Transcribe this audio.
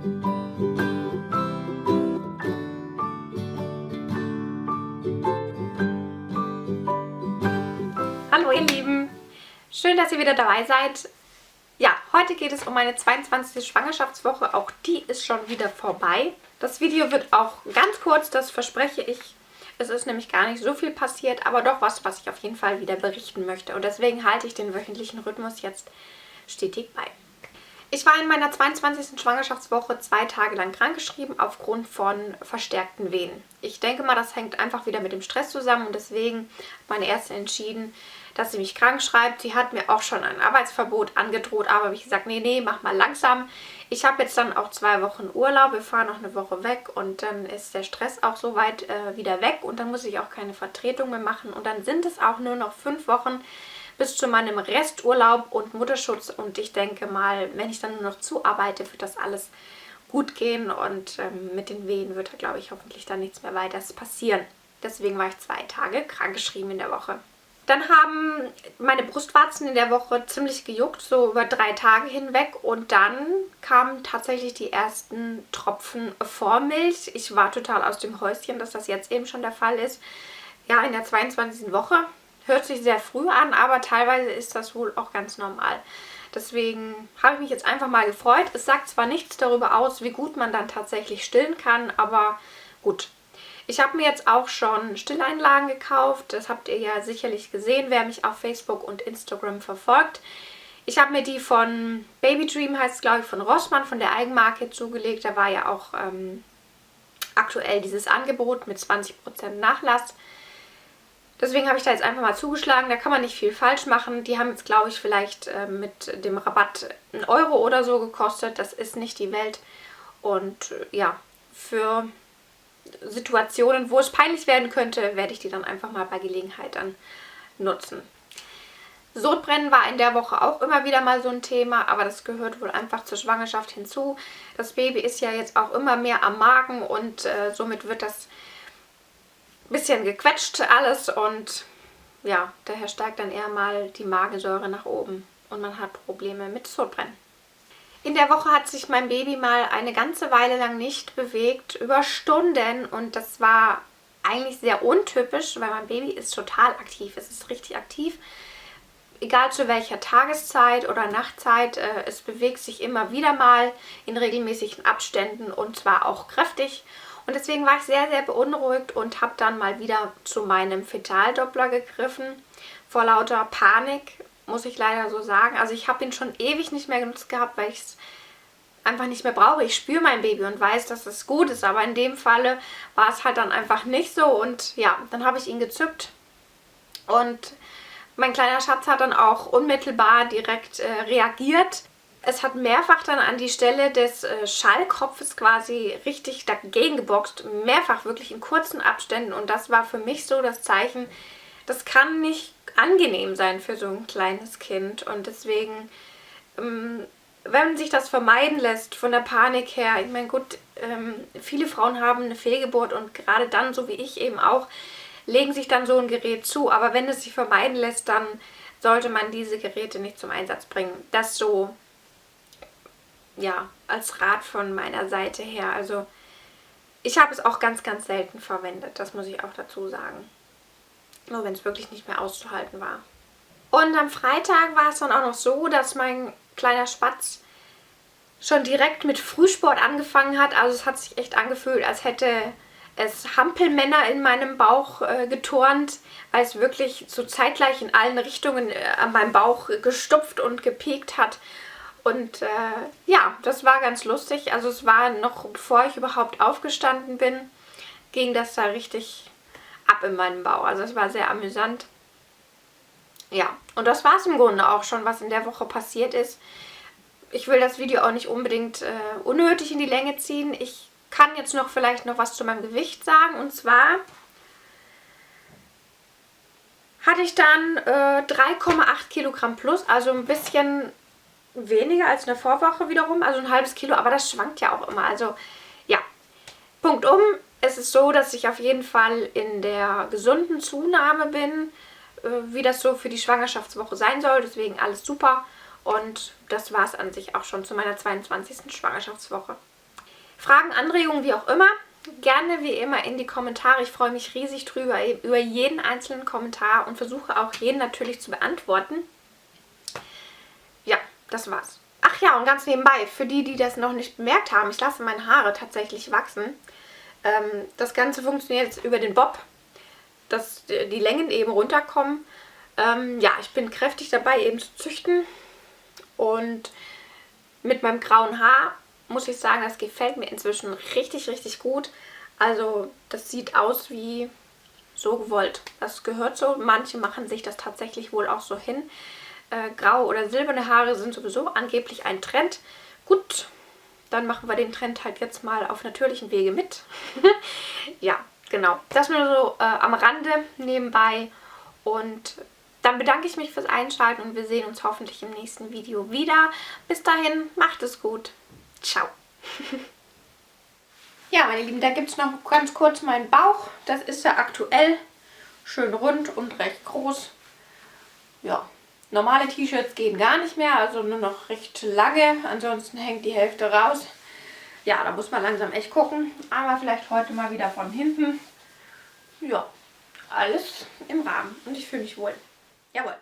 Hallo ihr Lieben, schön, dass ihr wieder dabei seid. Ja, heute geht es um meine 22. Schwangerschaftswoche, auch die ist schon wieder vorbei. Das Video wird auch ganz kurz, das verspreche ich. Es ist nämlich gar nicht so viel passiert, aber doch was ich auf jeden Fall wieder berichten möchte. Und deswegen halte ich den wöchentlichen Rhythmus jetzt stetig bei. Ich war in meiner 22. Schwangerschaftswoche 2 Tage lang krankgeschrieben aufgrund von verstärkten Wehen. Ich denke mal, das hängt einfach wieder mit dem Stress zusammen und deswegen hat meine Ärztin entschieden, dass sie mich krank schreibt. Sie hat mir auch schon ein Arbeitsverbot angedroht, aber habe ich gesagt, nee, mach mal langsam. Ich habe jetzt dann auch 2 Wochen Urlaub, wir fahren noch eine Woche weg und dann ist der Stress auch soweit wieder weg und dann muss ich auch keine Vertretung mehr machen und dann sind es auch nur noch 5 Wochen bis zu meinem Resturlaub und Mutterschutz und ich denke mal, wenn ich dann nur noch zuarbeite, wird das alles gut gehen und mit den Wehen wird, glaube ich, hoffentlich dann nichts mehr weiteres passieren. Deswegen war ich 2 Tage krankgeschrieben in der Woche. Dann haben meine Brustwarzen in der Woche ziemlich gejuckt, so über 3 Tage hinweg. Und dann kamen tatsächlich die ersten Tropfen Vormilch. Ich war total aus dem Häuschen, dass das jetzt eben schon der Fall ist. Ja, in der 22. Woche. Hört sich sehr früh an, aber teilweise ist das wohl auch ganz normal. Deswegen habe ich mich jetzt einfach mal gefreut. Es sagt zwar nichts darüber aus, wie gut man dann tatsächlich stillen kann, aber gut. Ich habe mir jetzt auch schon Stilleinlagen gekauft. Das habt ihr ja sicherlich gesehen, wer mich auf Facebook und Instagram verfolgt. Ich habe mir die von Baby Dream, heißt es glaube ich, von Rossmann, von der Eigenmarke zugelegt. Da war ja auch aktuell dieses Angebot mit 20% Nachlass. Deswegen habe ich da jetzt einfach mal zugeschlagen. Da kann man nicht viel falsch machen. Die haben jetzt, glaube ich, vielleicht mit dem Rabatt 1 Euro oder so gekostet. Das ist nicht die Welt. Und ja, für Situationen, wo es peinlich werden könnte, werde ich die dann einfach mal bei Gelegenheit dann nutzen. Sodbrennen war in der Woche auch immer wieder mal so ein Thema, aber das gehört wohl einfach zur Schwangerschaft hinzu. Das Baby ist ja jetzt auch immer mehr am Magen und somit wird das ein bisschen gequetscht alles und ja, daher steigt dann eher mal die Magensäure nach oben und man hat Probleme mit Sodbrennen. In der Woche hat sich mein Baby mal eine ganze Weile lang nicht bewegt, über Stunden und das war eigentlich sehr untypisch, weil mein Baby ist total aktiv, es ist richtig aktiv, egal zu welcher Tageszeit oder Nachtzeit, es bewegt sich immer wieder mal in regelmäßigen Abständen und zwar auch kräftig und deswegen war ich sehr, sehr beunruhigt und habe dann mal wieder zu meinem Fetaldoppler gegriffen, vor lauter Panik, muss ich leider so sagen. Also ich habe ihn schon ewig nicht mehr genutzt gehabt, weil ich es einfach nicht mehr brauche. Ich spüre mein Baby und weiß, dass es gut ist, aber in dem Falle war es halt dann einfach nicht so und ja, dann habe ich ihn gezückt und mein kleiner Schatz hat dann auch unmittelbar direkt reagiert. Es hat mehrfach dann an die Stelle des Schallkopfes quasi richtig dagegen geboxt, mehrfach wirklich in kurzen Abständen und das war für mich so das Zeichen, das kann nicht angenehm sein für so ein kleines Kind und deswegen, wenn sich das vermeiden lässt von der Panik her, ich meine gut, viele Frauen haben eine Fehlgeburt und gerade dann, so wie ich eben auch, legen sich dann so ein Gerät zu, aber wenn es sich vermeiden lässt, dann sollte man diese Geräte nicht zum Einsatz bringen. Das so, ja, als Rat von meiner Seite her, also ich habe es auch ganz, ganz selten verwendet, das muss ich auch dazu sagen. Nur wenn es wirklich nicht mehr auszuhalten war. Und am Freitag war es dann auch noch so, dass mein kleiner Spatz schon direkt mit Frühsport angefangen hat. Also es hat sich echt angefühlt, als hätte es Hampelmänner in meinem Bauch geturnt, weil es wirklich so zeitgleich in allen Richtungen an meinem Bauch gestupft und gepiekt hat. Und ja, das war ganz lustig. Also es war noch, bevor ich überhaupt aufgestanden bin, ging das da richtig ab in meinem Bauch. Also es war sehr amüsant. Ja, und das war es im Grunde auch schon, was in der Woche passiert ist. Ich will das Video auch nicht unbedingt unnötig in die Länge ziehen. Ich kann jetzt noch vielleicht noch was zu meinem Gewicht sagen. Und zwar hatte ich dann 3,8 Kilogramm plus, also ein bisschen weniger als in der Vorwoche wiederum, also ein halbes Kilo, aber das schwankt ja auch immer. Also ja, punktum. Es ist so, dass ich auf jeden Fall in der gesunden Zunahme bin, wie das so für die Schwangerschaftswoche sein soll. Deswegen alles super. Und das war es an sich auch schon zu meiner 22. Schwangerschaftswoche. Fragen, Anregungen, wie auch immer, gerne wie immer in die Kommentare. Ich freue mich riesig drüber, über jeden einzelnen Kommentar und versuche auch jeden natürlich zu beantworten. Ja, das war's. Ach ja, und ganz nebenbei, für die, die das noch nicht bemerkt haben, ich lasse meine Haare tatsächlich wachsen. Das Ganze funktioniert jetzt über den Bob, dass die Längen eben runterkommen. Ja, ich bin kräftig dabei eben zu züchten und mit meinem grauen Haar muss ich sagen, das gefällt mir inzwischen richtig, richtig gut. Also das sieht aus wie so gewollt. Das gehört so. Manche machen sich das tatsächlich wohl auch so hin. Graue oder silberne Haare sind sowieso angeblich ein Trend. Gut, dann machen wir den Trend halt jetzt mal auf natürlichem Wege mit. Ja, genau. Das nur so am Rande nebenbei. Und dann bedanke ich mich fürs Einschalten und wir sehen uns hoffentlich im nächsten Video wieder. Bis dahin, macht es gut. Ciao. Ja, meine Lieben, da gibt es noch ganz kurz meinen Bauch. Das ist ja aktuell schön rund und recht groß. Ja, normale T-Shirts gehen gar nicht mehr, also nur noch recht lange. Ansonsten hängt die Hälfte raus. Ja, da muss man langsam echt gucken. Aber vielleicht heute mal wieder von hinten. Ja, alles im Rahmen. Und ich fühle mich wohl. Jawohl.